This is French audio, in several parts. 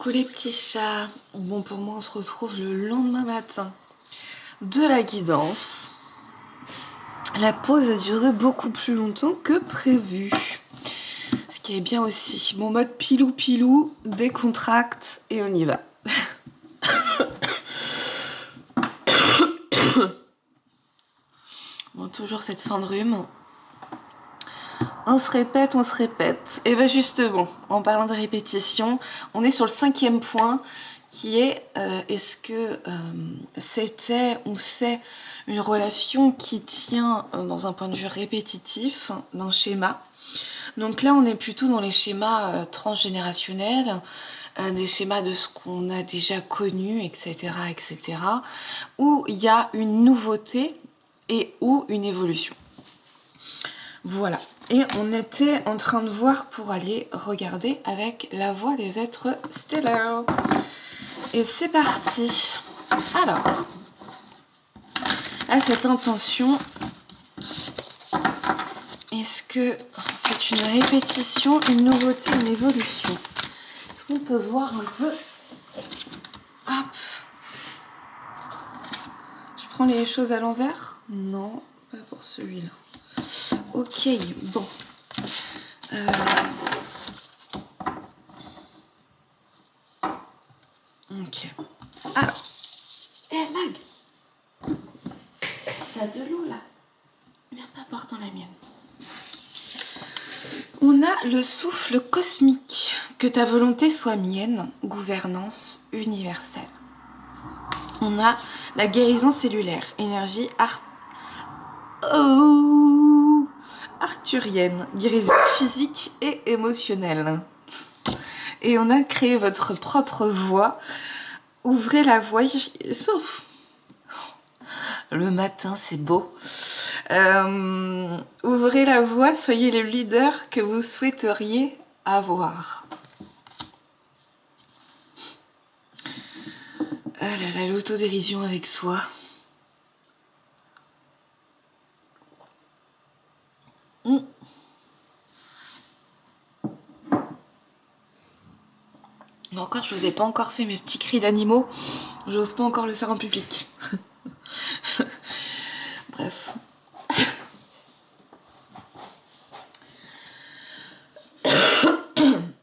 Coucou les petits chats. Bon, pour moi, on se retrouve le lendemain matin de la guidance. La pause a duré beaucoup plus longtemps que prévu. Ce qui est bien aussi. Mon mode pilou-pilou, décontracte et on y va. Bon, toujours cette fin de rhume. On se répète, on se répète. Et bien justement, en parlant de répétition, on est sur le 5e point qui est est-ce que c'était ou c'est une relation qui tient dans un point de vue répétitif, d'un schéma. Donc là, on est plutôt dans les schémas transgénérationnels, des schémas de ce qu'on a déjà connu, etc., etc., où il y a une nouveauté et ou une évolution. Voilà, et on était en train de voir pour aller regarder avec la voix des êtres stellaires. Et c'est parti. Alors, à cette intention, est-ce que c'est une répétition, une nouveauté, une évolution? Est-ce qu'on peut voir un peu? Hop. Je prends les choses à l'envers? Non, pas pour celui-là. Ok, bon. Ok. Alors. Mag, t'as de l'eau là? Viens pas portant la mienne. On a le souffle cosmique. Que ta volonté soit mienne, gouvernance universelle. On a la guérison cellulaire, énergie arthurienne, guérison physique et émotionnelle. Et on a créé votre propre voix. Ouvrez la voie, sauf le matin, c'est beau. Ouvrez la voie, soyez le leader que vous souhaiteriez avoir. Ah là là, l'autodérision avec soi. Encore, je vous ai pas encore fait mes petits cris d'animaux. J'ose pas encore le faire en public. Bref.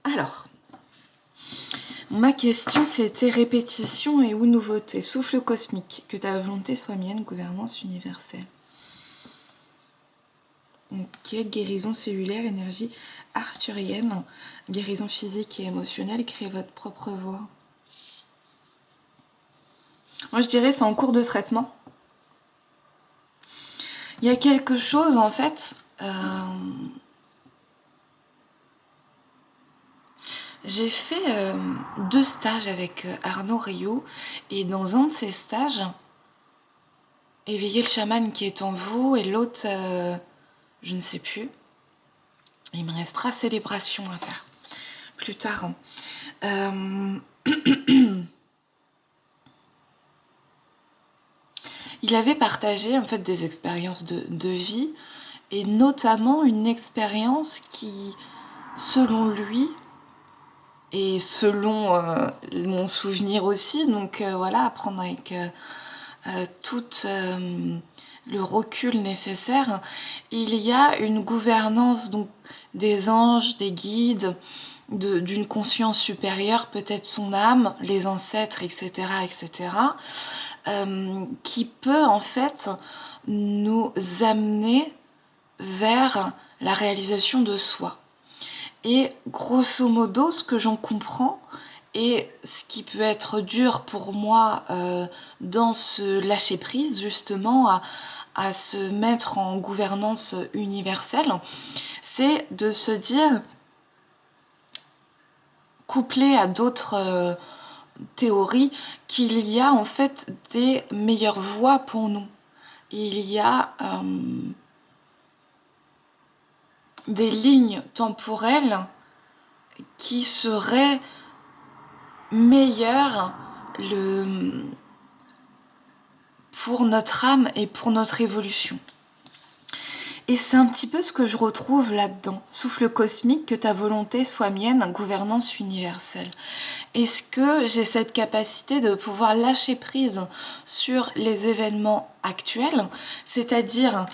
Alors, ma question c'était répétition et ou nouveauté. Souffle cosmique, que ta volonté soit mienne, gouvernance universelle. Ok, guérison cellulaire, énergie arthurienne, guérison physique et émotionnelle, créez votre propre voix. Moi je dirais c'est en cours de traitement. Il y a quelque chose en fait... J'ai fait 2 stages avec Arnaud Rio et dans un de ces stages, éveiller le chaman qui est en vous et l'autre, je ne sais plus. Il me restera célébration à faire plus tard. Il avait partagé en fait des expériences de vie et notamment une expérience qui, selon lui, et selon mon souvenir aussi, donc voilà, à prendre avec tout le recul nécessaire, il y a une gouvernance donc des anges, des guides, d'une conscience supérieure, peut-être son âme, les ancêtres, etc., etc., qui peut en fait nous amener vers la réalisation de soi. Et grosso modo, ce que j'en comprends, et ce qui peut être dur pour moi dans ce lâcher-prise, justement, à se mettre en gouvernance universelle, c'est de se dire, couplé à d'autres théories, qu'il y a en fait des meilleures voies pour nous. Il y a des lignes temporelles qui seraient meilleures pour notre âme et pour notre évolution. Et c'est un petit peu ce que je retrouve là-dedans. Souffle cosmique, que ta volonté soit mienne, gouvernance universelle. Est-ce que j'ai cette capacité de pouvoir lâcher prise sur les événements actuels, c'est-à-dire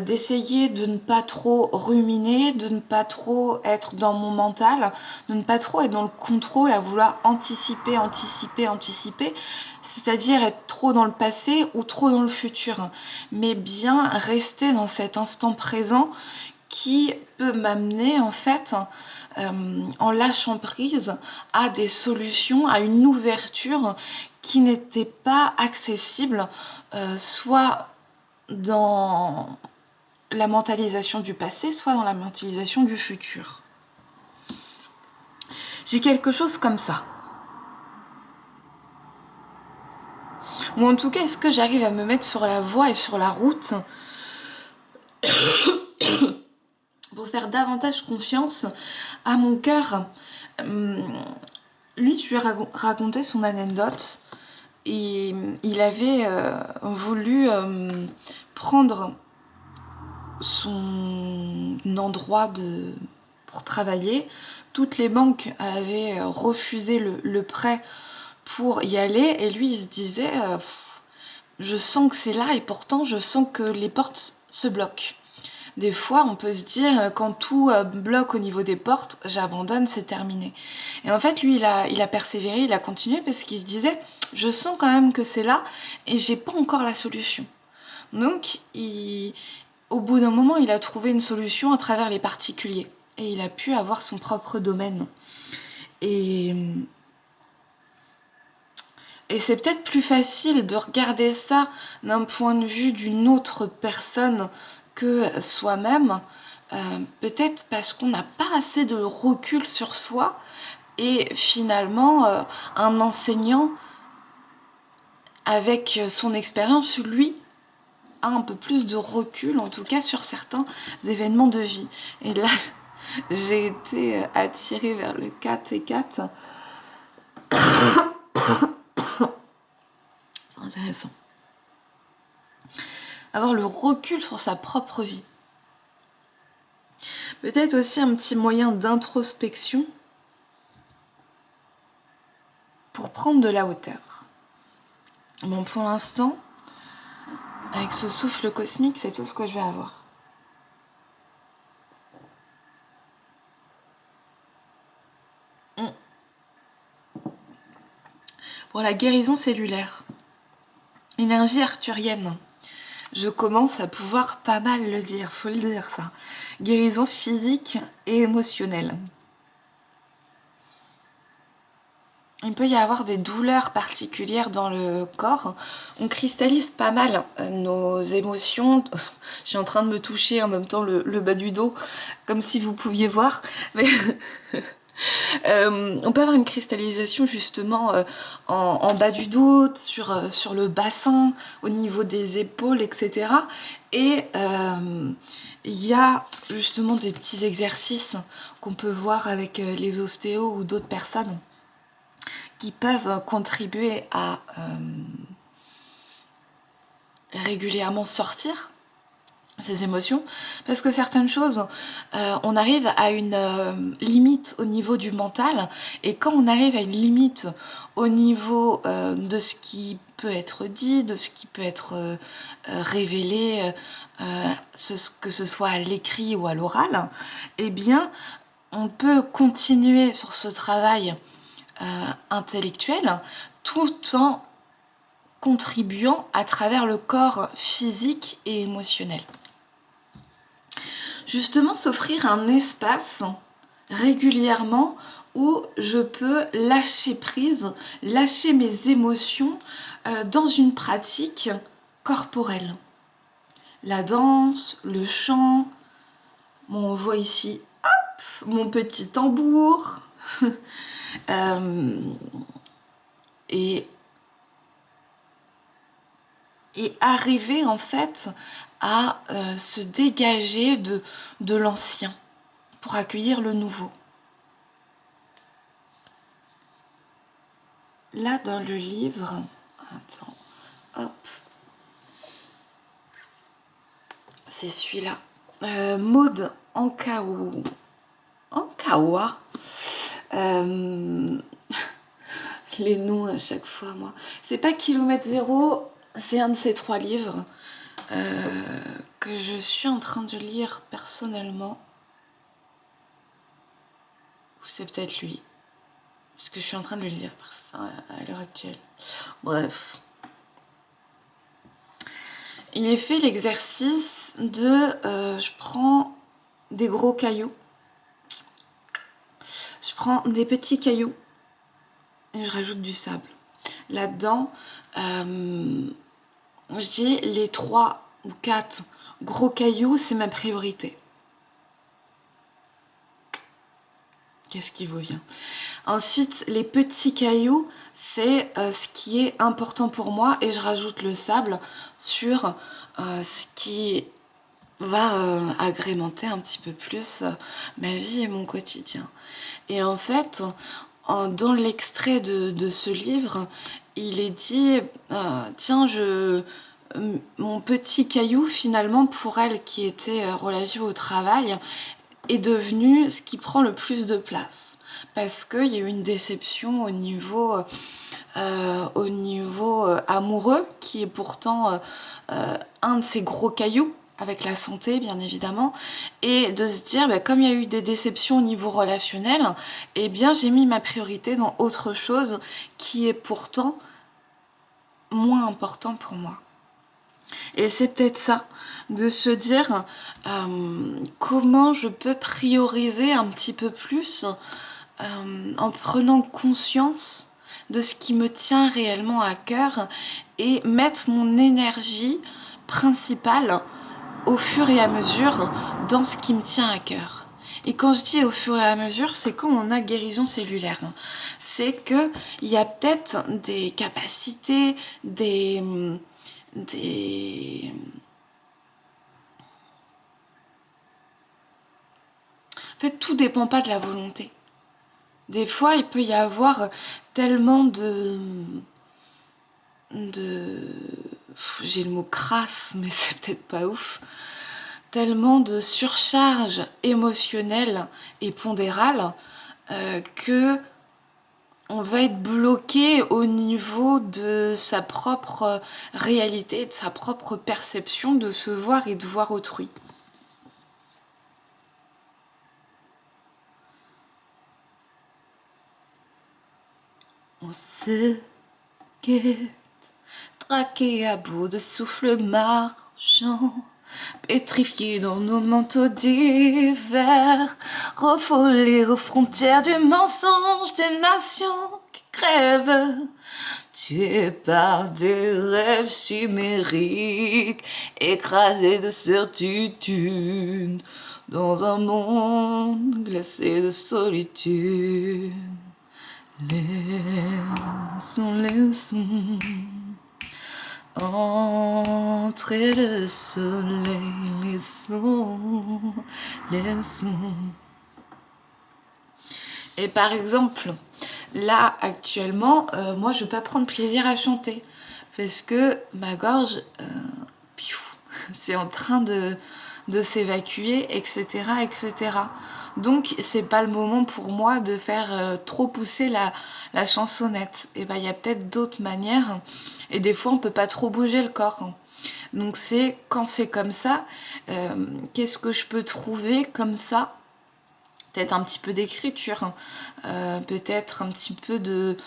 d'essayer de ne pas trop ruminer, de ne pas trop être dans mon mental, de ne pas trop être dans le contrôle, à vouloir anticiper, c'est-à-dire être trop dans le passé ou trop dans le futur, mais bien rester dans cet instant présent qui peut m'amener en fait, en lâchant prise, à des solutions, à une ouverture qui n'était pas accessible, soit dans la mentalisation du passé, soit dans la mentalisation du futur. J'ai quelque chose comme ça. Ou en tout cas, est-ce que j'arrive à me mettre sur la voie et sur la route pour faire davantage confiance à mon cœur? Lui, je lui ai raconté son anecdote et il avait voulu prendre son endroit pour travailler. Toutes les banques avaient refusé le prêt pour y aller et lui, il se disait je sens que c'est là et pourtant je sens que les portes se bloquent. Des fois, on peut se dire, quand tout bloque au niveau des portes, j'abandonne, c'est terminé. Et en fait, lui, il a persévéré, il a continué parce qu'il se disait, je sens quand même que c'est là et j'ai pas encore la solution. Donc, au bout d'un moment, il a trouvé une solution à travers les particuliers. Et il a pu avoir son propre domaine. Et c'est peut-être plus facile de regarder ça d'un point de vue d'une autre personne que soi-même, peut-être parce qu'on n'a pas assez de recul sur soi et finalement un enseignant avec son expérience, lui, a un peu plus de recul, en tout cas sur certains événements de vie. Et là, j'ai été attirée vers le 4 et 4. C'est intéressant. Avoir le recul sur sa propre vie. Peut-être aussi un petit moyen d'introspection pour prendre de la hauteur. Bon, pour l'instant, avec ce souffle cosmique, c'est tout ce que je vais avoir. Pour la guérison cellulaire, énergie arthurienne, je commence à pouvoir pas mal le dire, faut le dire ça. Guérison physique et émotionnelle. Il peut y avoir des douleurs particulières dans le corps. On cristallise pas mal nos émotions. Je suis en train de me toucher en même temps le bas du dos, comme si vous pouviez voir. Mais on peut avoir une cristallisation justement en bas du dos, sur le bassin, au niveau des épaules, etc. Et il y a justement des petits exercices qu'on peut voir avec les ostéos ou d'autres personnes qui peuvent contribuer à régulièrement sortir ces émotions, parce que certaines choses, on arrive à une limite au niveau du mental, et quand on arrive à une limite au niveau de ce qui peut être dit, de ce qui peut être révélé, que ce soit à l'écrit ou à l'oral, eh bien, on peut continuer sur ce travail intellectuel tout en contribuant à travers le corps physique et émotionnel. Justement, s'offrir un espace régulièrement où je peux lâcher prise, lâcher mes émotions dans une pratique corporelle. La danse, le chant, on voit ici, hop, mon petit tambour. Et arriver en fait à se dégager de l'ancien pour accueillir le nouveau. Là dans le livre, attends, hop, c'est celui-là. Maude Ankawa. Les noms à chaque fois, moi. C'est pas Kilomètre Zéro, c'est un de ces 3 livres que je suis en train de lire personnellement. Ou c'est peut-être lui. Parce que je suis en train de le lire à l'heure actuelle. Bref. Il est fait l'exercice de... je prends des gros cailloux. Je prends des petits cailloux. Et je rajoute du sable. Là-dedans, je dis les 3 ou 4 gros cailloux, c'est ma priorité. Qu'est-ce qui vous vient? Ensuite, les petits cailloux, c'est ce qui est important pour moi et je rajoute le sable sur ce qui va agrémenter un petit peu plus ma vie et mon quotidien. Et en fait, dans l'extrait de ce livre, il est dit tiens, mon petit caillou, finalement, pour elle qui était relative au travail, est devenu ce qui prend le plus de place. Parce qu'il y a eu une déception au niveau amoureux, qui est pourtant un de ces gros cailloux, avec la santé bien évidemment, et de se dire comme il y a eu des déceptions au niveau relationnel, eh bien j'ai mis ma priorité dans autre chose qui est pourtant moins important pour moi. Et c'est peut-être ça, de se dire comment je peux prioriser un petit peu plus en prenant conscience de ce qui me tient réellement à cœur et mettre mon énergie principale au fur et à mesure dans ce qui me tient à cœur. Et quand je dis au fur et à mesure, c'est comme on a guérison cellulaire. C'est qu'il y a peut-être des capacités, en fait, tout dépend pas de la volonté. Des fois, il peut y avoir tellement j'ai le mot crasse, mais c'est peut-être pas ouf. Tellement de surcharge émotionnelle et pondérale que on va être bloqué au niveau de sa propre réalité, de sa propre perception de se voir et de voir autrui. On se guette, traqué à bout de souffle marchand, pétrifié dans nos manteaux d'hiver, refoulés aux frontières du mensonge des nations qui crèvent, tués par des rêves chimériques, écrasés de certitude, dans un monde glacé de solitude. Laissons entrer le soleil, laissons. Et par exemple, là actuellement, moi je peux pas prendre plaisir à chanter parce que ma gorge, c'est en train de s'évacuer, etc., etc. Donc c'est pas le moment pour moi de faire trop pousser la chansonnette. Et il y a peut-être d'autres manières. Et des fois on peut pas trop bouger le corps. Donc quand c'est comme ça, qu'est-ce que je peux trouver comme ça? Peut-être un petit peu d'écriture, peut-être un petit peu de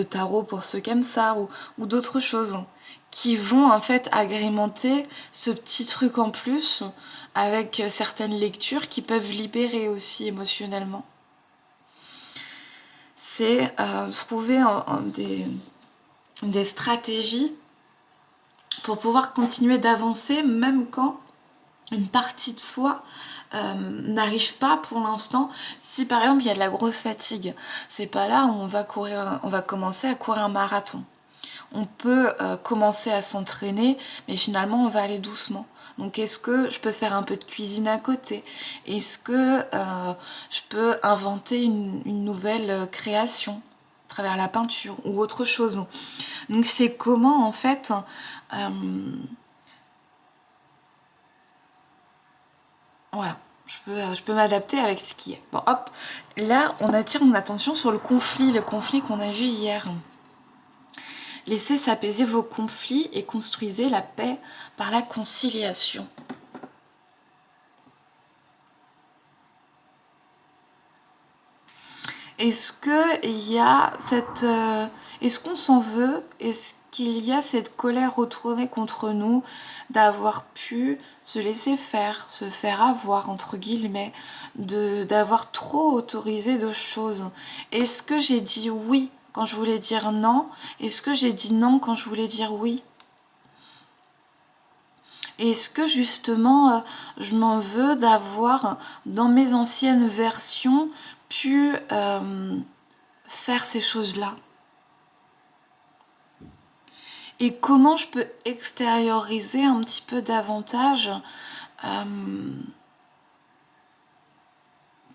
tarot pour ceux qui aiment ça, ou d'autres choses qui vont en fait agrémenter ce petit truc en plus avec certaines lectures qui peuvent libérer aussi émotionnellement. C'est trouver des stratégies pour pouvoir continuer d'avancer même quand une partie de soi n'arrive pas pour l'instant. Si par exemple il y a de la grosse fatigue, c'est pas là où on va commencer à courir un marathon. On peut commencer à s'entraîner, mais finalement on va aller doucement. Donc est-ce que je peux faire un peu de cuisine à côté? Est-ce que je peux inventer une nouvelle création à travers la peinture ou autre chose? Donc c'est comment en fait Voilà, je peux m'adapter avec ce qui est. Bon, hop, là, on attire mon attention sur le conflit qu'on a vu hier. Laissez s'apaiser vos conflits et construisez la paix par la conciliation. Est-ce qu'il y a cette... est-ce qu'on s'en veut? Est-ce qu'il y a cette colère retournée contre nous d'avoir pu se laisser faire, se faire avoir, entre guillemets, d'avoir trop autorisé de choses? Est-ce que j'ai dit oui quand je voulais dire non? Est-ce que j'ai dit non quand je voulais dire oui? Est-ce que justement je m'en veux d'avoir dans mes anciennes versions pu faire ces choses-là? Et comment je peux extérioriser un petit peu davantage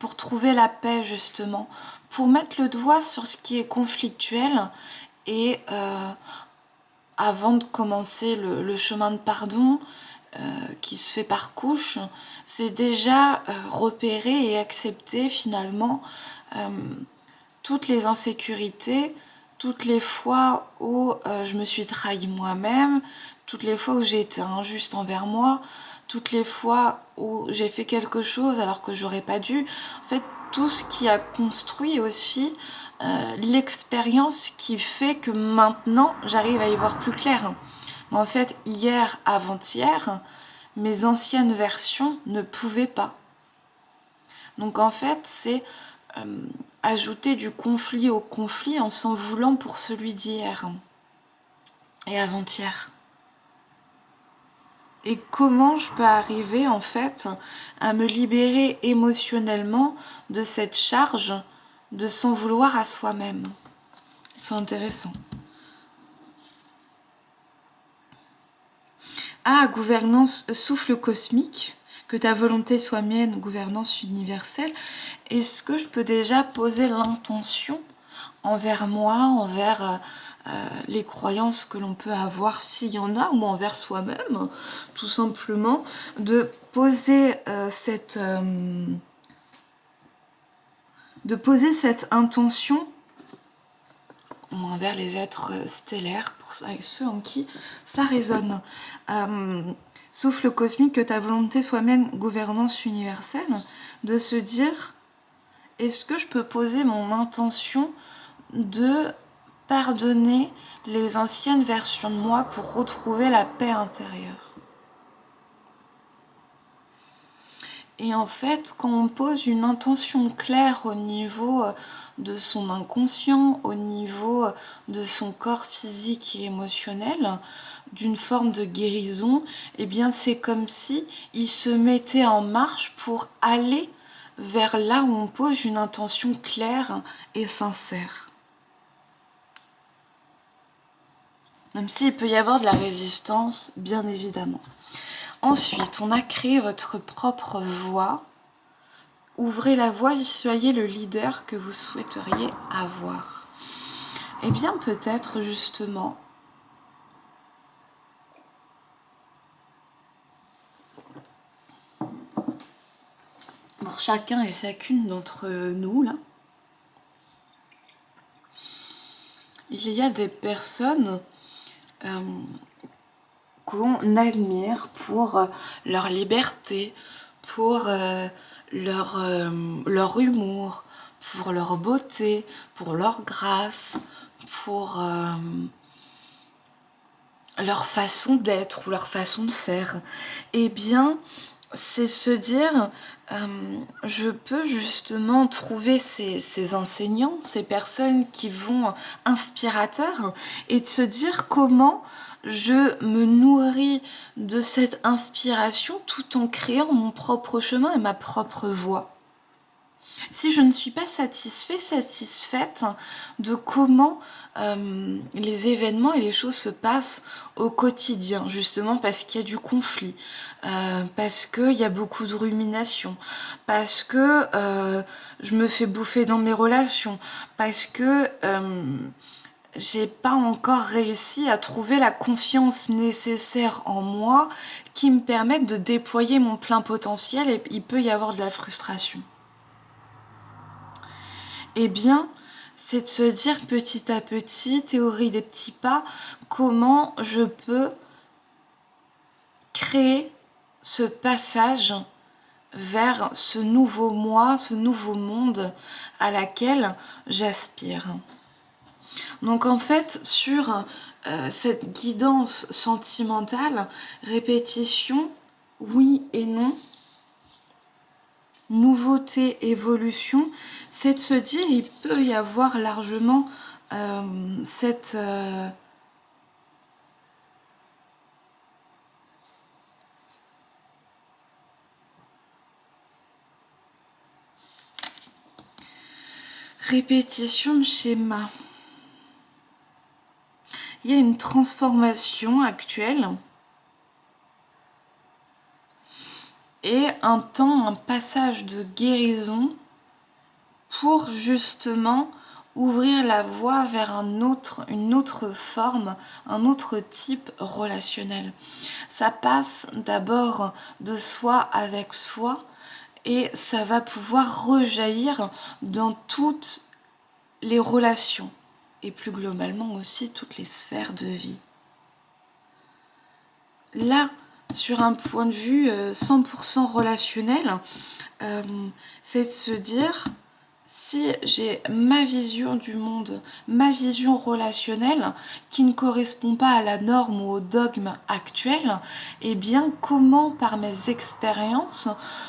pour trouver la paix justement, pour mettre le doigt sur ce qui est conflictuel et avant de commencer le chemin de pardon qui se fait par couche, c'est déjà repérer et accepter finalement toutes les insécurités, toutes les fois où je me suis trahi moi-même, toutes les fois où j'ai été injuste envers moi, toutes les fois où j'ai fait quelque chose alors que j'aurais pas dû. En fait, tout ce qui a construit aussi l'expérience qui fait que maintenant j'arrive à y voir plus clair. Mais en fait, hier, avant-hier, mes anciennes versions ne pouvaient pas. Donc en fait, c'est ajouter du conflit au conflit en s'en voulant pour celui d'hier et avant-hier. Et comment je peux arriver en fait à me libérer émotionnellement de cette charge de s'en vouloir à soi-même? C'est intéressant. Ah, gouvernance, souffle cosmique, que ta volonté soit mienne, gouvernance universelle. Est-ce que je peux déjà poser l'intention envers moi, envers les croyances que l'on peut avoir s'il y en a, ou envers soi-même, tout simplement, de poser cette intention envers les êtres stellaires, pour ceux en qui ça résonne. Souffle cosmique, que ta volonté soit mienne, gouvernance universelle, de se dire, est-ce que je peux poser mon intention de pardonner les anciennes versions de moi pour retrouver la paix intérieure? Et en fait, quand on pose une intention claire au niveau de son inconscient, au niveau de son corps physique et émotionnel, d'une forme de guérison, eh bien c'est comme si il se mettait en marche pour aller vers là où on pose une intention claire et sincère. Même s'il peut y avoir de la résistance, bien évidemment. Ensuite, on a créé votre propre voix. Ouvrez la voie et soyez le leader que vous souhaiteriez avoir. Eh bien, peut-être justement, pour chacun et chacune d'entre nous, là, il y a des personnes qu'on admire pour leur liberté, pour leur humour, pour leur beauté, pour leur grâce, pour leur façon d'être ou leur façon de faire. Eh bien, c'est se dire, je peux justement trouver ces enseignants, ces personnes qui vont inspirateurs, et de se dire comment je me nourris de cette inspiration tout en créant mon propre chemin et ma propre voie. Si je ne suis pas satisfaite de comment les événements et les choses se passent au quotidien, justement parce qu'il y a du conflit, parce qu'il y a beaucoup de rumination, parce que je me fais bouffer dans mes relations, parce que j'ai pas encore réussi à trouver la confiance nécessaire en moi qui me permette de déployer mon plein potentiel et il peut y avoir de la frustration. Eh bien, c'est de se dire petit à petit, théorie des petits pas, comment je peux créer ce passage vers ce nouveau moi, ce nouveau monde à laquelle j'aspire. Donc en fait, sur cette guidance sentimentale, répétition, oui et non, nouveauté, évolution, c'est de se dire il peut y avoir largement cette... répétition de schéma. Il y a une transformation actuelle et un temps, un passage de guérison pour justement ouvrir la voie vers une autre forme, un autre type relationnel. Ça passe d'abord de soi avec soi et ça va pouvoir rejaillir dans toutes les relations et plus globalement aussi toutes les sphères de vie. Là, sur un point de vue 100% relationnel, c'est de se dire si j'ai ma vision du monde, ma vision relationnelle qui ne correspond pas à la norme ou au dogme actuel, eh bien comment par mes expériences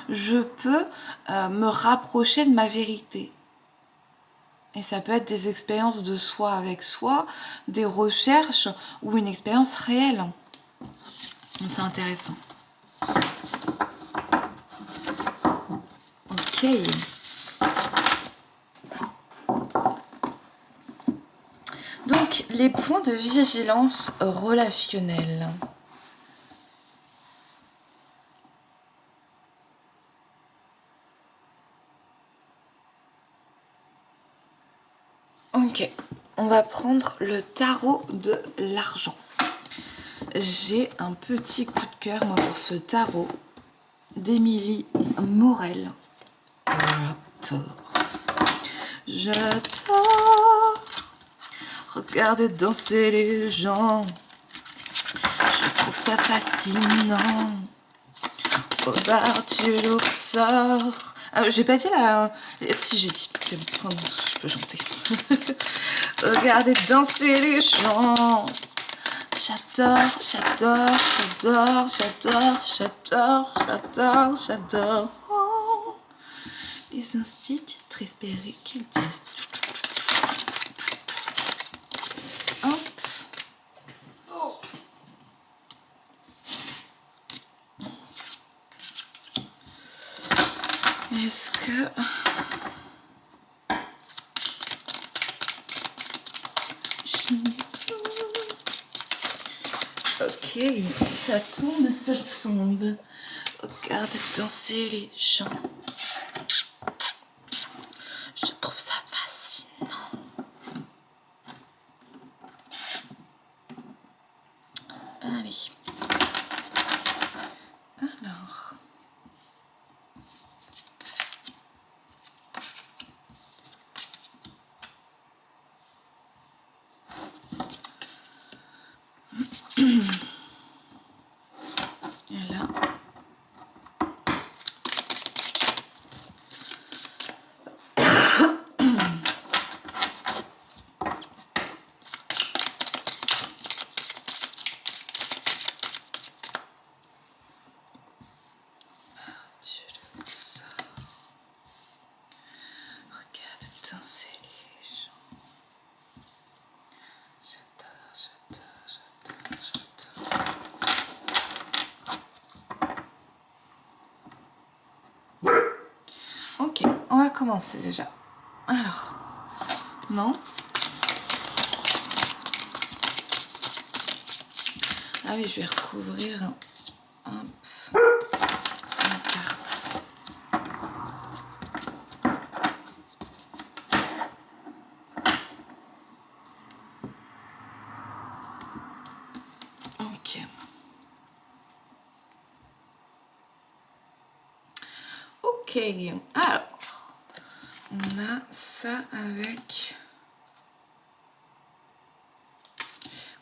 je peux me rapprocher de ma vérité. Et ça peut être des expériences de soi avec soi, des recherches ou une expérience réelle. C'est intéressant. Ok. Donc, les points de vigilance relationnelle. Ok, on va prendre le tarot de l'argent. J'ai un petit coup de cœur, moi, pour ce tarot d'Émilie Morel. J'adore regarder danser les gens. Je trouve ça fascinant. Au bar du Luxor. Ah, j'ai pas dit la... Si, j'ai dit. Je peux chanter. Regardez danser les gens. J'adore, j'adore, j'adore, j'adore, j'adore, j'adore, j'adore. Oh. Les institutrices péricultrices. Hop. Est-ce que... Ok, ça tombe, ça tombe. Regardez danser les gens. Je trouve ça fascinant. Allez. Alors. Et là. Ok, on va commencer déjà. Alors, non. Ah oui, je vais recouvrir la carte. Ok. Ok, alors, on a ça avec...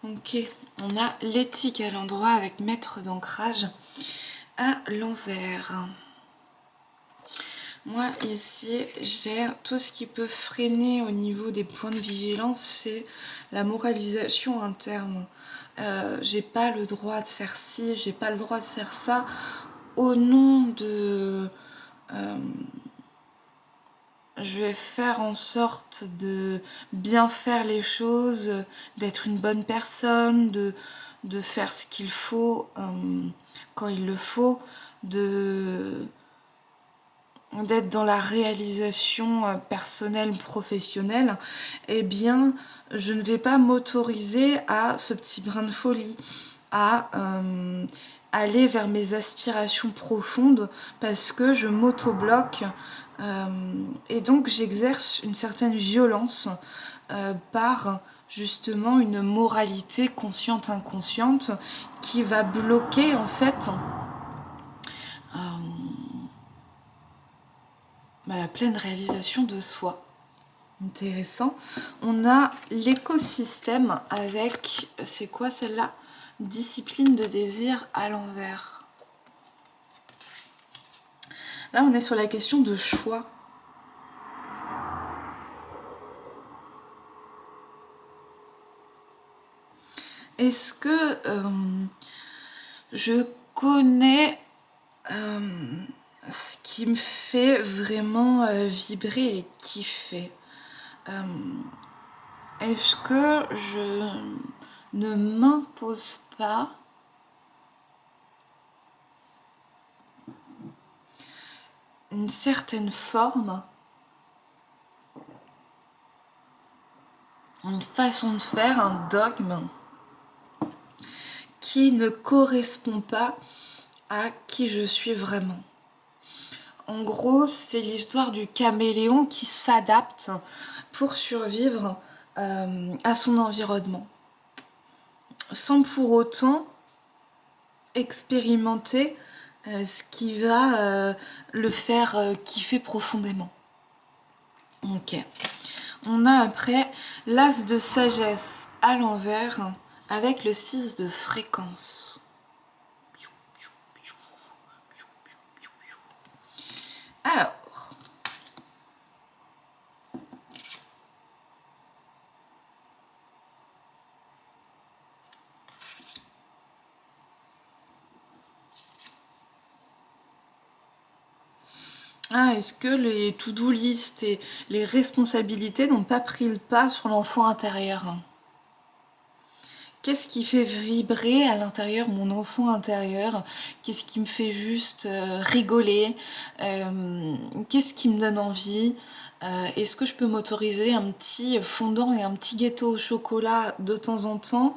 Ok, on a l'éthique à l'endroit avec maître d'ancrage à l'envers. Moi ici j'ai tout ce qui peut freiner au niveau des points de vigilance, c'est la moralisation interne. J'ai pas le droit de faire ci, j'ai pas le droit de faire ça au nom de... je vais faire en sorte de bien faire les choses, d'être une bonne personne, de faire ce qu'il faut quand il le faut, d'être dans la réalisation personnelle, professionnelle. Eh bien, je ne vais pas m'autoriser à ce petit brin de folie, à aller vers mes aspirations profondes parce que je m'auto-bloque et donc j'exerce une certaine violence par justement une moralité consciente inconsciente qui va bloquer en fait la pleine réalisation de soi. Intéressant. On a l'écosystème avec, c'est quoi celle-là? Discipline de désir à l'envers. Là, on est sur la question de choix. Est-ce que je connais ce qui me fait vraiment vibrer et kiffer? Est-ce que je ne m'impose pas une certaine forme, une façon de faire, un dogme qui ne correspond pas à qui je suis vraiment? En gros, c'est l'histoire du caméléon qui s'adapte pour survivre à son environnement, sans pour autant expérimenter ce qui va le faire kiffer profondément. Ok. On a après l'as de sagesse à l'envers avec le 6 de fréquence. Alors, est-ce que les to-do list et les responsabilités n'ont pas pris le pas sur l'enfant intérieur? Qu'est-ce qui fait vibrer à l'intérieur mon enfant intérieur? Qu'est-ce qui me fait juste rigoler? Qu'est-ce qui me donne envie? Est-ce que je peux m'autoriser un petit fondant et un petit gâteau au chocolat de temps en temps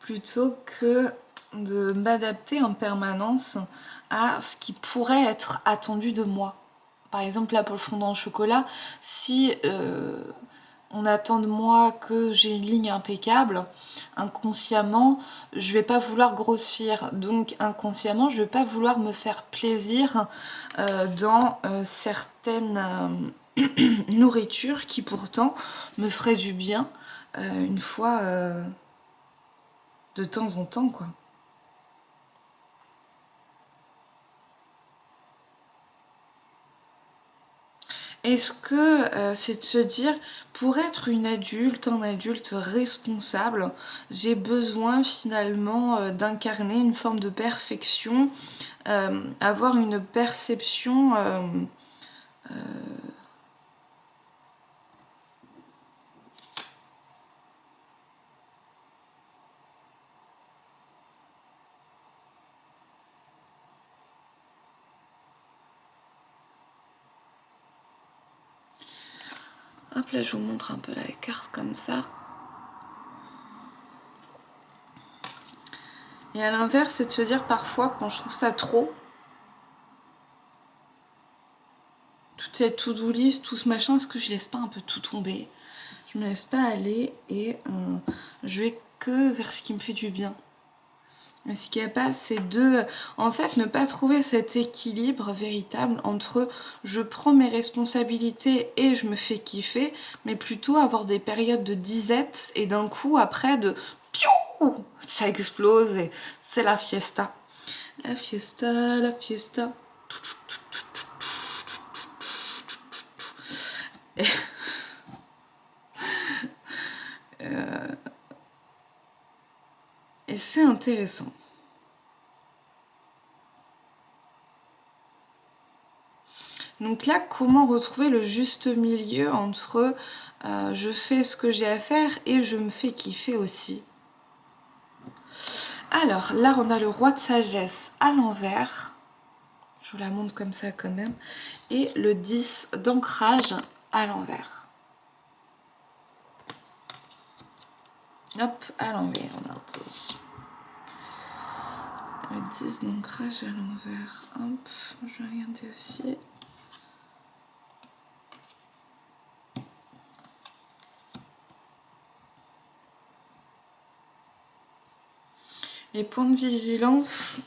plutôt que de m'adapter en permanence à ce qui pourrait être attendu de moi? Par exemple, là pour le fondant au chocolat, si on attend de moi que j'ai une ligne impeccable, inconsciemment, je vais pas vouloir grossir. Donc inconsciemment, je vais pas vouloir me faire plaisir dans certaines nourritures qui pourtant me feraient du bien une fois de temps en temps, quoi. Est-ce que c'est de se dire, pour être une adulte, un adulte responsable, j'ai besoin finalement d'incarner une forme de perfection, avoir une perception Hop là, je vous montre un peu la carte comme ça. Et à l'inverse, c'est de se dire parfois, quand je trouve ça trop, toute cette to-do list, tout ce machin, est-ce que je laisse pas un peu tout tomber? Je me laisse pas aller et je vais que vers ce qui me fait du bien. Est-ce qu'il n'y a pas ces deux... En fait, ne pas trouver cet équilibre véritable entre je prends mes responsabilités et je me fais kiffer, mais plutôt avoir des périodes de disette et d'un coup, après, de... Piou, ça explose et c'est la fiesta. La fiesta, la fiesta. Et, et c'est intéressant. Donc là, comment retrouver le juste milieu entre je fais ce que j'ai à faire et je me fais kiffer aussi. Alors là, on a le roi de sagesse à l'envers. Je vous la montre comme ça quand même. Et le 10 d'ancrage à l'envers. Hop, à l'envers, regardez. Le 10 d'ancrage à l'envers. Hop, je vais regarder aussi. Les points de vigilance.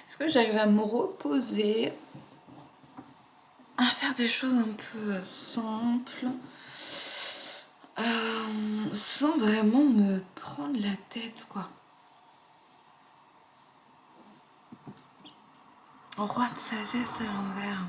Est-ce que j'arrive à me reposer, à faire des choses un peu simples, sans vraiment me prendre la tête, quoi. Roi de sagesse à l'envers.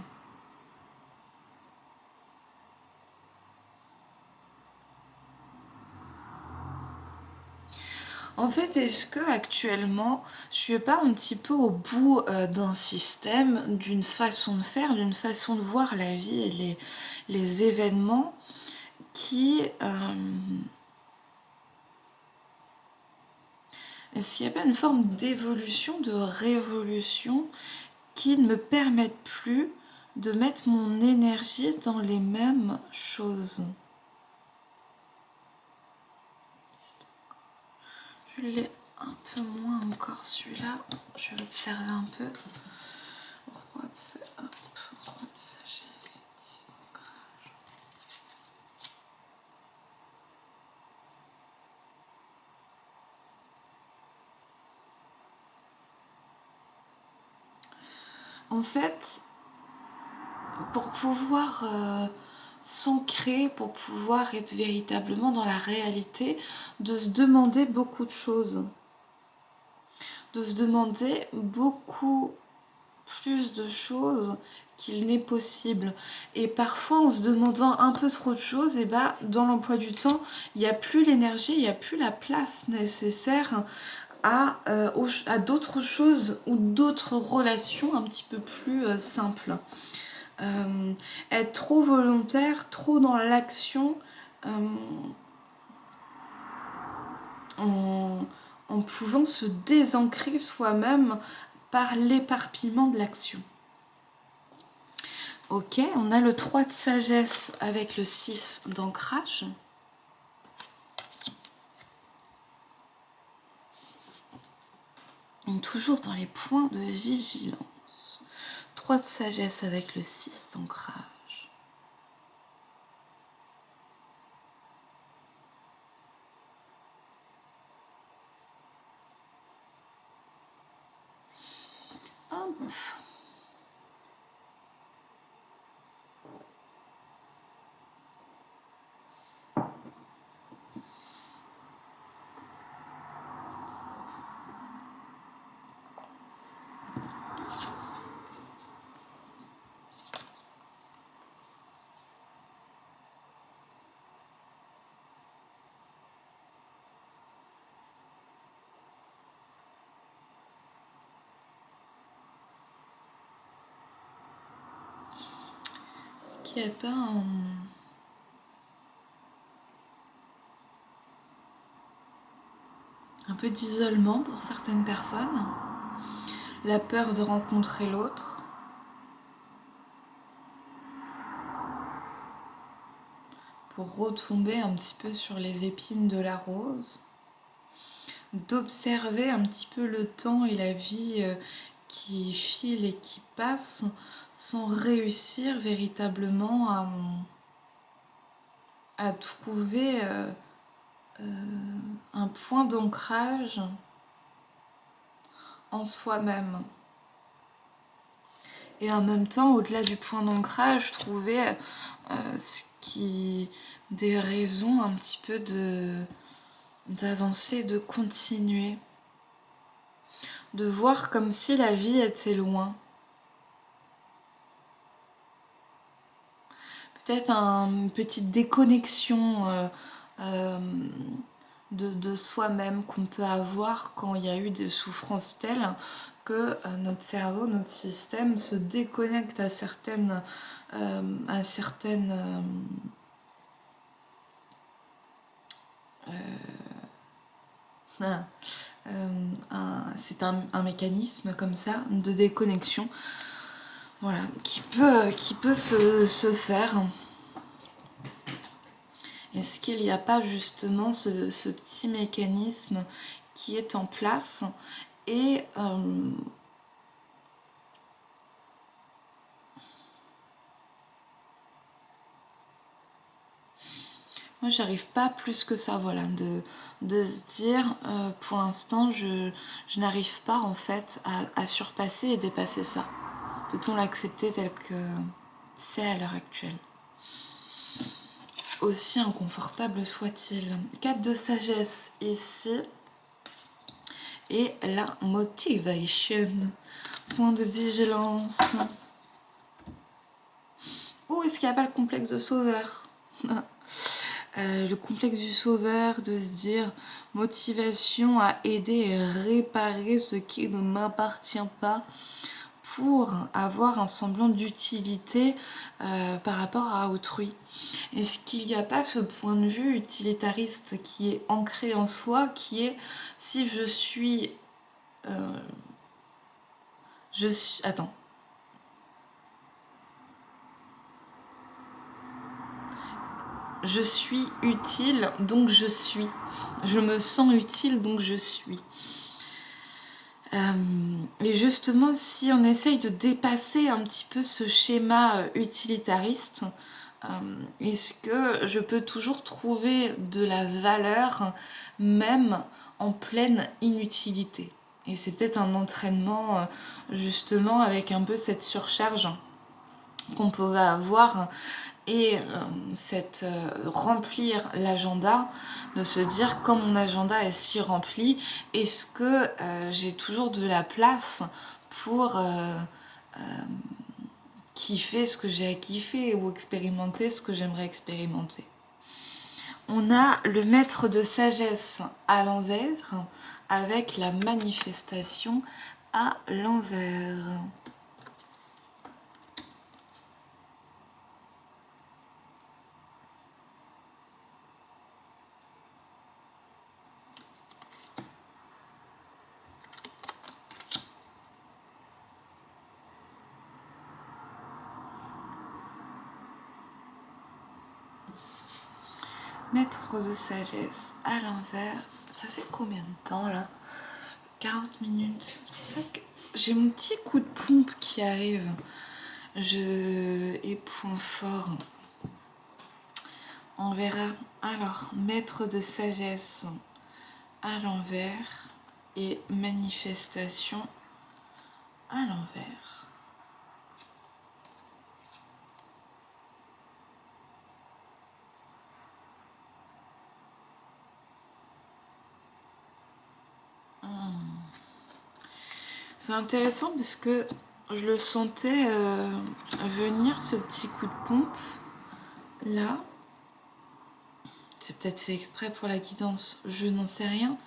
En fait, est-ce que actuellement, je suis pas un petit peu au bout d'un système, d'une façon de faire, d'une façon de voir la vie et les événements qui... Est-ce qu'il n'y a pas une forme d'évolution, de révolution qui ne me permettent plus de mettre mon énergie dans les mêmes choses? Je l'ai un peu moins encore celui-là. Je vais l'observer un peu. Roi de sagesse. En fait, pour pouvoir s'ancrer, pour pouvoir être véritablement dans la réalité, de se demander beaucoup de choses. De se demander beaucoup plus de choses qu'il n'est possible. Et parfois, en se demandant un peu trop de choses, et bah, dans l'emploi du temps, il n'y a plus l'énergie, il n'y a plus la place nécessaire à d'autres choses ou d'autres relations un petit peu plus simples. Être trop volontaire, trop dans l'action, en pouvant se désancrer soi-même par l'éparpillement de l'action. Ok, on a le 3 de sagesse avec le 6 d'ancrage. Donc toujours dans les points de vigilance. 3 de sagesse avec le 6 d'ancrage. Hop. Est-ce qu'il n'y a pas un peu d'isolement pour certaines personnes? La peur de rencontrer l'autre? Pour retomber un petit peu sur les épines de la rose, d'observer un petit peu le temps et la vie qui file et qui passe sans réussir véritablement à trouver un point d'ancrage en soi-même. Et en même temps, au-delà du point d'ancrage, je trouvais des raisons un petit peu d'avancer, de continuer, de voir comme si la vie était loin. Peut-être une petite déconnexion de soi-même qu'on peut avoir quand il y a eu des souffrances telles que notre cerveau, notre système se déconnecte à certaines c'est un mécanisme comme ça de déconnexion, voilà, qui peut se faire. Est-ce qu'il n'y a pas justement ce petit mécanisme qui est en place et moi j'arrive pas plus que ça, voilà, de se dire pour l'instant je n'arrive pas en fait à surpasser et dépasser ça. Peut-on l'accepter tel que c'est à l'heure actuelle, aussi inconfortable soit-il? 4 de sagesse ici et la motivation, point de vigilance. Oh, est-ce qu'il n'y a pas le complexe de sauveur? Le complexe du sauveur, de se dire motivation à aider et réparer ce qui ne m'appartient pas pour avoir un semblant d'utilité par rapport à autrui. Est-ce qu'il n'y a pas ce point de vue utilitariste qui est ancré en soi, qui est si je suis... Attends. Je suis utile, donc je suis. Je me sens utile, donc je suis. Et justement, si on essaye de dépasser un petit peu ce schéma utilitariste, est-ce que je peux toujours trouver de la valeur même en pleine inutilité? Et c'est peut-être un entraînement justement avec un peu cette surcharge qu'on pourrait avoir et remplir l'agenda, de se dire quand mon agenda est si rempli, est-ce que j'ai toujours de la place pour kiffer ce que j'ai à kiffer ou expérimenter ce que j'aimerais expérimenter. On a le maître de sagesse à l'envers avec la manifestation à l'envers. Maître de sagesse à l'envers, ça fait combien de temps là? 40 minutes. C'est ça que j'ai mon petit coup de pompe qui arrive. Et point fort. On verra. Alors, maître de sagesse à l'envers et manifestation à l'envers. C'est intéressant parce que je le sentais venir, ce petit coup de pompe là. C'est peut-être fait exprès pour la guidance, je n'en sais rien.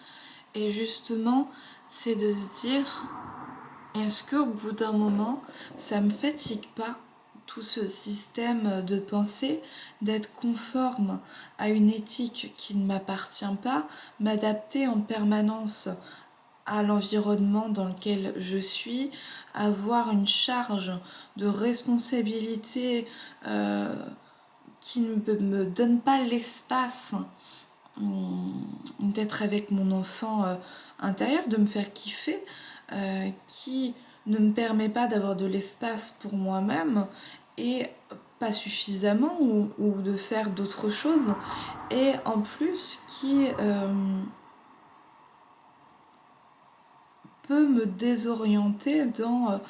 Et justement, c'est de se dire, est-ce qu'au bout d'un moment, ça me fatigue pas tout ce système de pensée, d'être conforme à une éthique qui ne m'appartient pas, m'adapter en permanence à l'environnement dans lequel je suis, avoir une charge de responsabilité qui ne me donne pas l'espace d'être avec mon enfant intérieur, de me faire kiffer, qui ne me permet pas d'avoir de l'espace pour moi-même et pas suffisamment ou de faire d'autres choses, et en plus qui peut me désorienter dans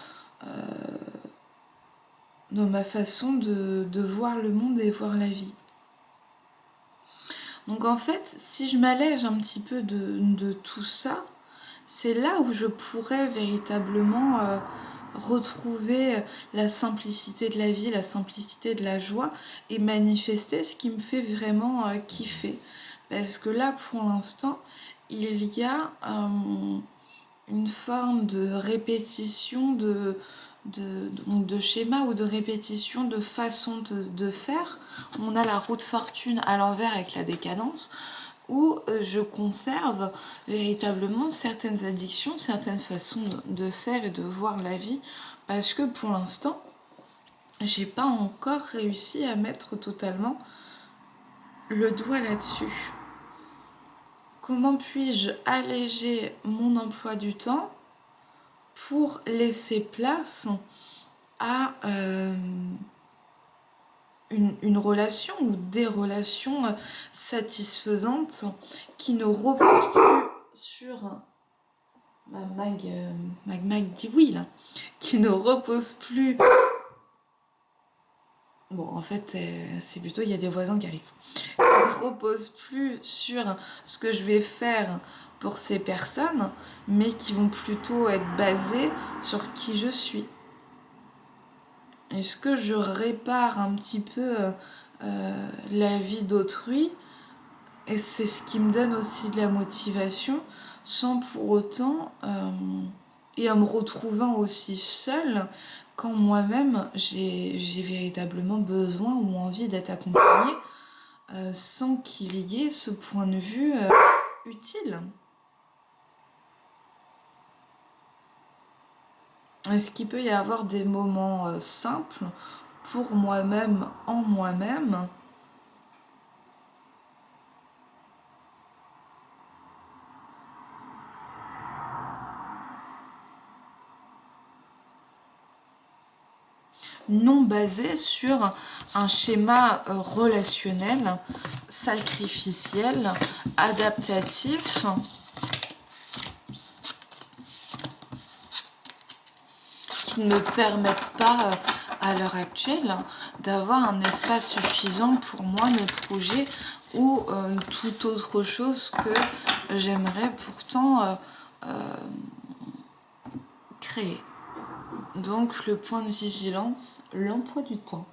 ma façon de voir le monde et voir la vie. Donc en fait, si je m'allège un petit peu de tout ça, c'est là où je pourrais véritablement retrouver la simplicité de la vie, la simplicité de la joie et manifester ce qui me fait vraiment kiffer. Parce que là, pour l'instant, il y a une forme de répétition de schéma ou de répétition de façon de faire. On a la roue de fortune à l'envers avec la décadence, où je conserve véritablement certaines addictions, certaines façons de faire et de voir la vie, parce que pour l'instant, j'ai pas encore réussi à mettre totalement le doigt là-dessus. Comment puis-je alléger mon emploi du temps pour laisser place à une relation ou des relations satisfaisantes qui ne reposent plus sur Mag dit oui là, qui ne reposent plus. Bon, en fait, c'est plutôt il y a des voisins qui arrivent. Qui ne reposent plus sur ce que je vais faire pour ces personnes, mais qui vont plutôt être basées sur qui je suis. Est-ce que je répare un petit peu la vie d'autrui? Et c'est ce qui me donne aussi de la motivation, sans pour autant, et en me retrouvant aussi seule, quand moi-même j'ai véritablement besoin ou envie d'être accompagnée, sans qu'il y ait ce point de vue utile. Est-ce qu'il peut y avoir des moments simples pour moi-même, en moi-même, non basés sur un schéma relationnel, sacrificiel, adaptatif, qui ne permettent pas à l'heure actuelle d'avoir un espace suffisant pour moi, mes projets ou toute autre chose que j'aimerais pourtant créer. Donc le point de vigilance, l'emploi du temps,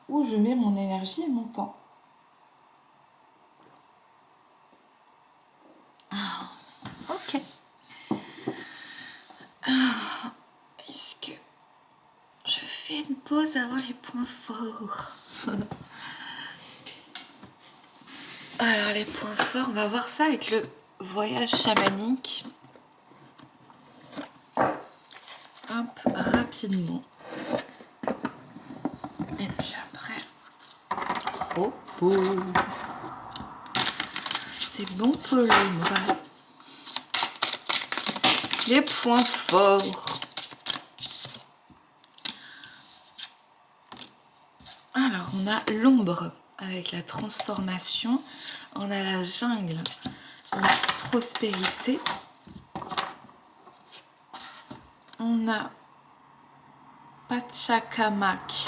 où je mets mon énergie et mon temps. Ok. Est-ce que je fais une pause avant les points forts? Alors les points forts, on va voir ça avec le voyage chamanique. Hop, rapidement. Et puis après, repos. C'est bon pour le moral. Les points forts. Alors, on a l'ombre avec la transformation. On a la jungle, la prospérité. On a Pachacamac,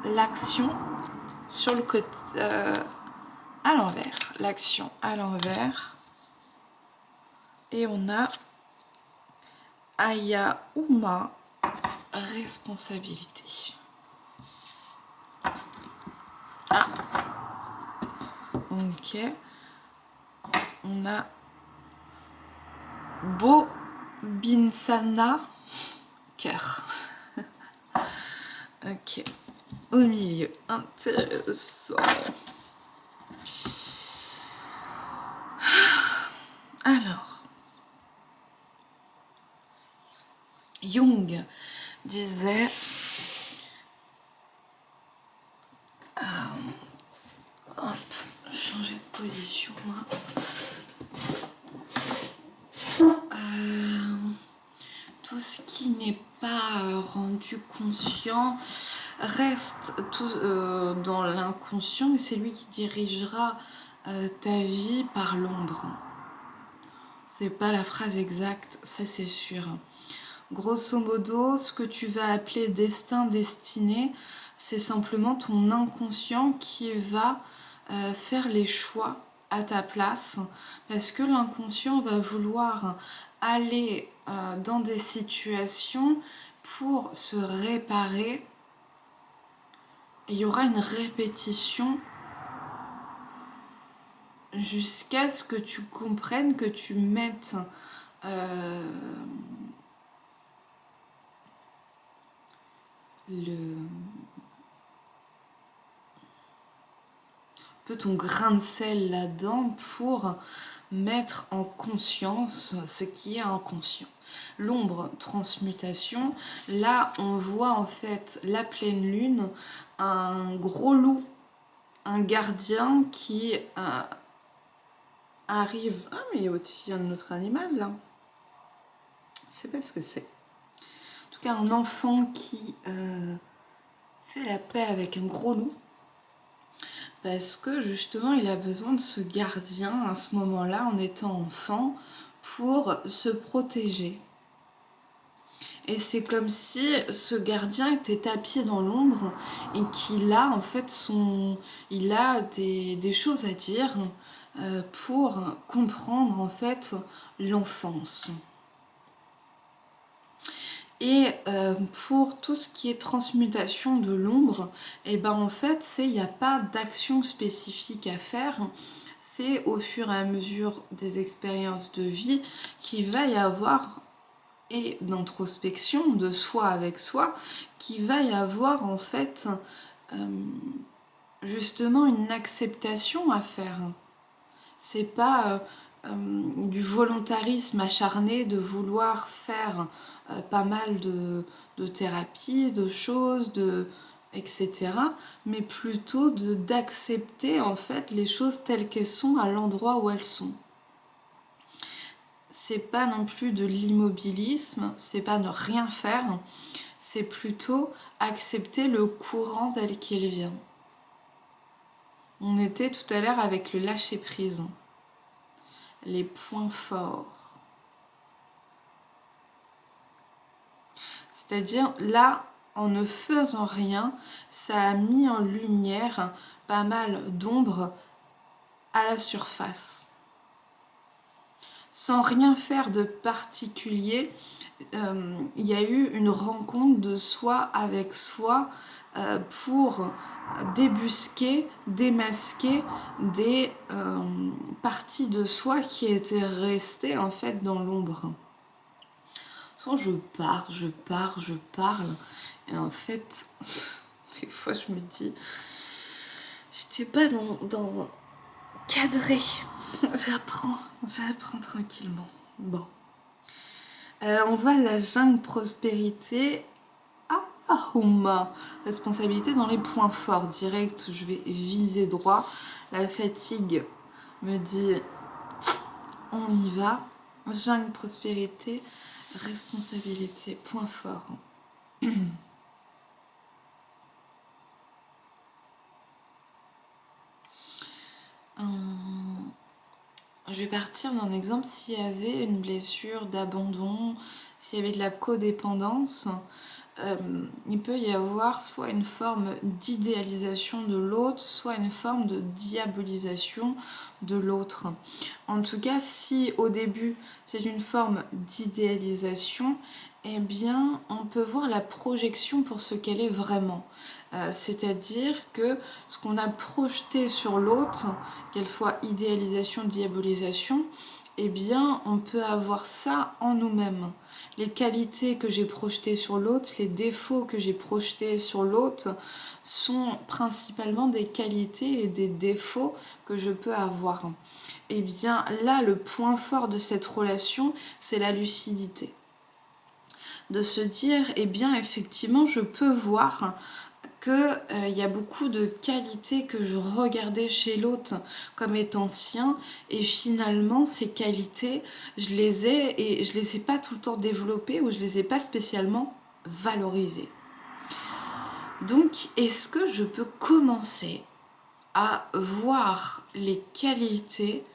l'action sur le côté à l'envers, l'action à l'envers. Et on a Ayauma, responsabilité. Ah, ok. On a Bobinsana, cœur. Ok. Au milieu, intéressant. Alors, Jung disait hop, changer de position là. Tout ce qui n'est pas rendu conscient reste tout, dans l'inconscient et c'est lui qui dirigera ta vie par l'ombre. C'est pas la phrase exacte, ça c'est sûr. Grosso modo, ce que tu vas appeler destin, destinée, c'est simplement ton inconscient qui va faire les choix à ta place, parce que l'inconscient va vouloir aller dans des situations pour se réparer. Il y aura une répétition jusqu'à ce que tu comprennes, que tu mettes peu ton grain de sel là-dedans pour mettre en conscience ce qui est inconscient. L'ombre, transmutation, là on voit en fait la pleine lune, un gros loup, un gardien qui arrive... Ah mais il y a aussi un autre animal là. Je sais pas ce que c'est. En tout cas un enfant qui fait la paix avec un gros loup. Parce que justement il a besoin de ce gardien à ce moment-là en étant enfant pour se protéger. Et c'est comme si ce gardien était tapis dans l'ombre et qu'il a en fait il a des choses à dire pour comprendre en fait l'enfance. Et pour tout ce qui est transmutation de l'ombre, et ben en fait, il n'y a pas d'action spécifique à faire. C'est au fur et à mesure des expériences de vie qu'il va y avoir, et d'introspection de soi avec soi, qu'il va y avoir en fait justement une acceptation à faire. C'est pas du volontarisme acharné de vouloir faire pas mal de thérapies, de choses, etc. Mais plutôt d'accepter en fait les choses telles qu'elles sont à l'endroit où elles sont. C'est pas non plus de l'immobilisme, c'est pas ne rien faire, c'est plutôt accepter le courant tel qu'il vient. On était tout à l'heure avec le lâcher prise. Les points forts. C'est-à-dire, là, en ne faisant rien, ça a mis en lumière pas mal d'ombre à la surface. Sans rien faire de particulier, il y a eu une rencontre de soi avec soi pour débusquer, démasquer des parties de soi qui étaient restées en fait dans l'ombre. Je parle, et en fait, des fois je me dis, j'étais pas dans cadré. J'apprends tranquillement. Bon. On va à la jungle prospérité. Responsabilité dans les points forts. Direct, je vais viser droit. La fatigue me dit on y va. Jungle prospérité, responsabilité, point fort. Je vais partir d'un exemple. S'il y avait une blessure d'abandon, s'il y avait de la codépendance, il peut y avoir soit une forme d'idéalisation de l'autre, soit une forme de diabolisation de l'autre. En tout cas, si au début c'est une forme d'idéalisation, eh bien on peut voir la projection pour ce qu'elle est vraiment. C'est-à-dire que ce qu'on a projeté sur l'autre, qu'elle soit idéalisation, diabolisation, eh bien on peut avoir ça en nous-mêmes. Les qualités que j'ai projetées sur l'autre, les défauts que j'ai projetés sur l'autre sont principalement des qualités et des défauts que je peux avoir. Et bien là, le point fort de cette relation, c'est la lucidité. De se dire, eh bien effectivement, je peux voir qu'il y a beaucoup de qualités que je regardais chez l'autre comme étant sien, et finalement ces qualités je les ai pas tout le temps développées, ou je les ai pas spécialement valorisées. Donc, est-ce que je peux commencer à voir les qualités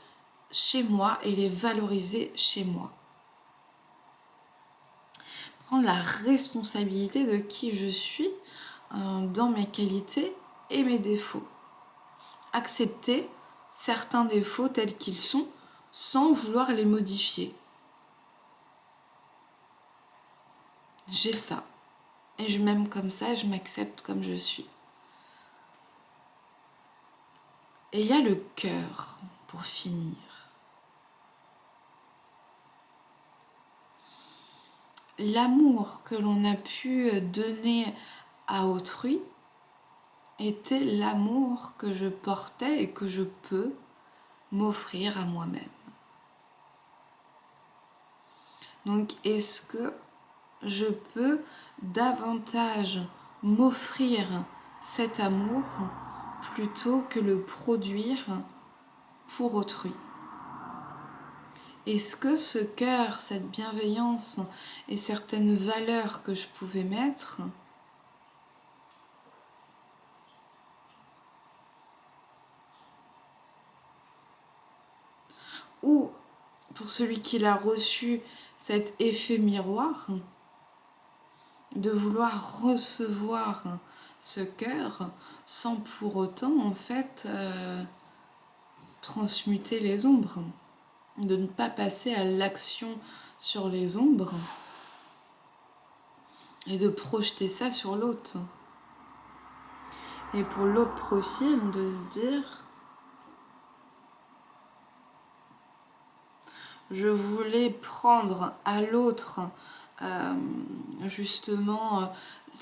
chez moi et les valoriser chez moi? Prendre la responsabilité de qui je suis dans mes qualités et mes défauts. Accepter certains défauts tels qu'ils sont sans vouloir les modifier. J'ai ça. Et je m'aime comme ça, je m'accepte comme je suis. Et il y a le cœur, pour finir. L'amour que l'on a pu donner à autrui était l'amour que je portais et que je peux m'offrir à moi-même. Donc, est-ce que je peux davantage m'offrir cet amour plutôt que le produire pour autrui? Est-ce que ce cœur, cette bienveillance et certaines valeurs que je pouvais mettre ou pour celui qui l'a reçu, cet effet miroir de vouloir recevoir ce cœur sans pour autant en fait transmuter les ombres, de ne pas passer à l'action sur les ombres et de projeter ça sur l'autre. Et pour l'autre profil, de se dire je voulais prendre à l'autre justement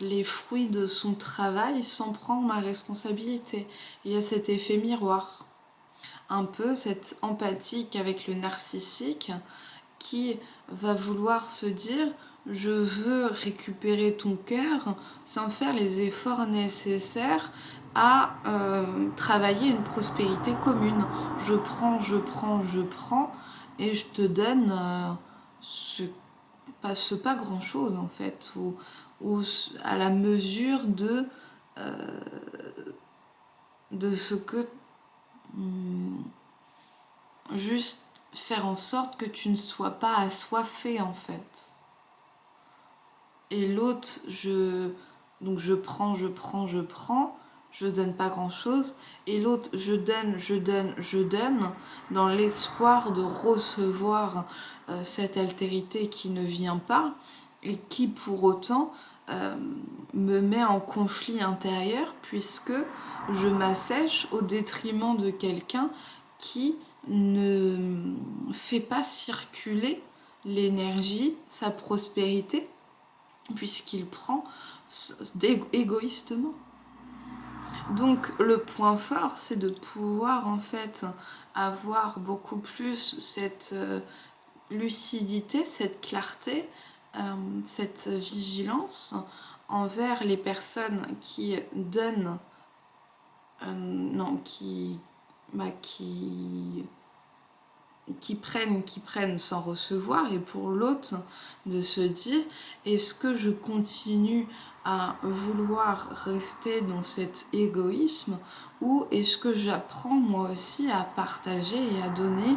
les fruits de son travail sans prendre ma responsabilité. Il y a cet effet miroir, un peu cette empathie avec le narcissique qui va vouloir se dire je veux récupérer ton cœur sans faire les efforts nécessaires à travailler une prospérité commune. Je prends, je prends, je prends et je te donne pas grand chose en fait, ou à la mesure de ce que juste faire en sorte que tu ne sois pas assoiffé en fait. Et l'autre, donc je prends, je donne pas grand chose. Et l'autre, je donne, dans l'espoir de recevoir cette altérité qui ne vient pas et qui pour autant me met en conflit intérieur puisque je m'assèche au détriment de quelqu'un qui ne fait pas circuler l'énergie, sa prospérité, puisqu'il prend égoïstement. Donc le point fort, c'est de pouvoir en fait avoir beaucoup plus cette lucidité, cette clarté, cette vigilance envers les personnes qui donnent, qui prennent sans recevoir, et pour l'autre de se dire est-ce que je continue à vouloir rester dans cet égoïsme ou est-ce que j'apprends moi aussi à partager et à donner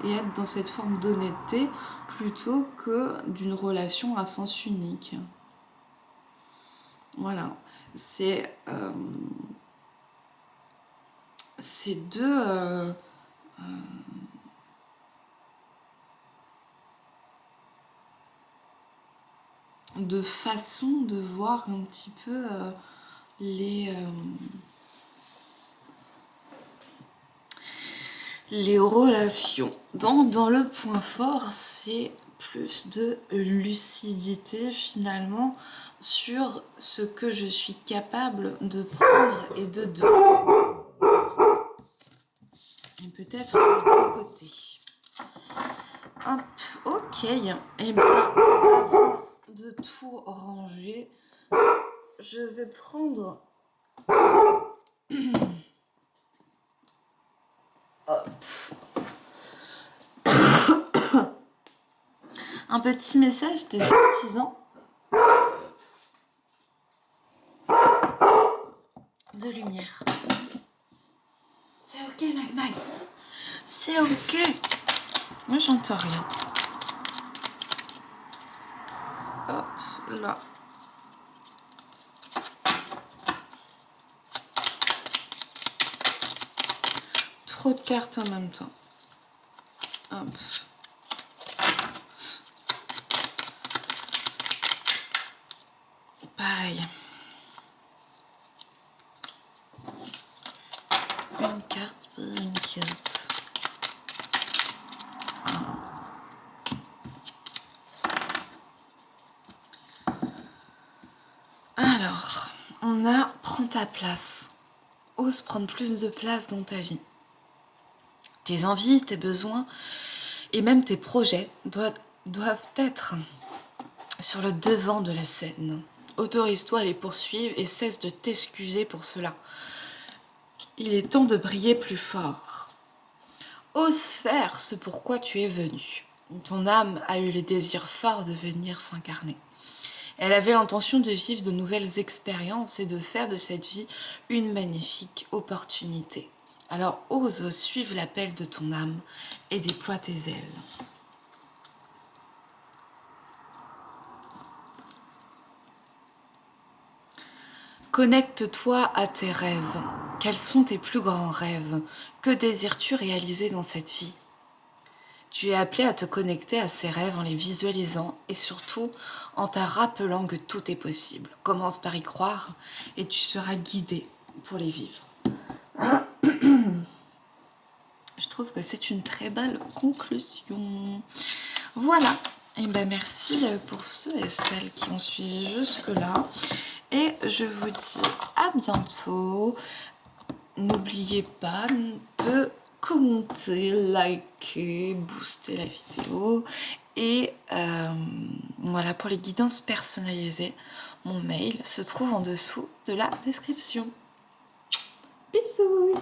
et être dans cette forme d'honnêteté plutôt que d'une relation à sens unique. Voilà, c'est deux de façon de voir un petit peu les relations. Dans le point fort, c'est plus de lucidité finalement sur ce que je suis capable de prendre et de donner. Et peut-être de côté. Hop, ok. Et bien, avant de tout ranger, je vais prendre un petit message des artisans lumière. C'est ok, Mag Mag. C'est ok. Moi, j'entends rien. Hop, là. Trop de cartes en même temps. Hop. Pareil. Une carte pour une carte. Alors, on a prends ta place. Ose prendre plus de place dans ta vie. Tes envies, tes besoins et même tes projets doivent être sur le devant de la scène. Autorise-toi à les poursuivre et cesse de t'excuser pour cela. Il est temps de briller plus fort. Ose faire ce pourquoi tu es venu. Ton âme a eu le désir fort de venir s'incarner. Elle avait l'intention de vivre de nouvelles expériences et de faire de cette vie une magnifique opportunité. Alors ose suivre l'appel de ton âme et déploie tes ailes. Connecte-toi à tes rêves. Quels sont tes plus grands rêves? Que désires-tu réaliser dans cette vie? Tu es appelé à te connecter à ces rêves en les visualisant et surtout en te rappelant que tout est possible. Commence par y croire et tu seras guidé pour les vivre. Je trouve que c'est une très belle conclusion. Voilà. Et ben merci pour ceux et celles qui ont suivi jusque-là. Et je vous dis à bientôt. N'oubliez pas de commenter, liker, booster la vidéo. Et voilà, pour les guidances personnalisées, mon mail se trouve en dessous de la description. Bisous!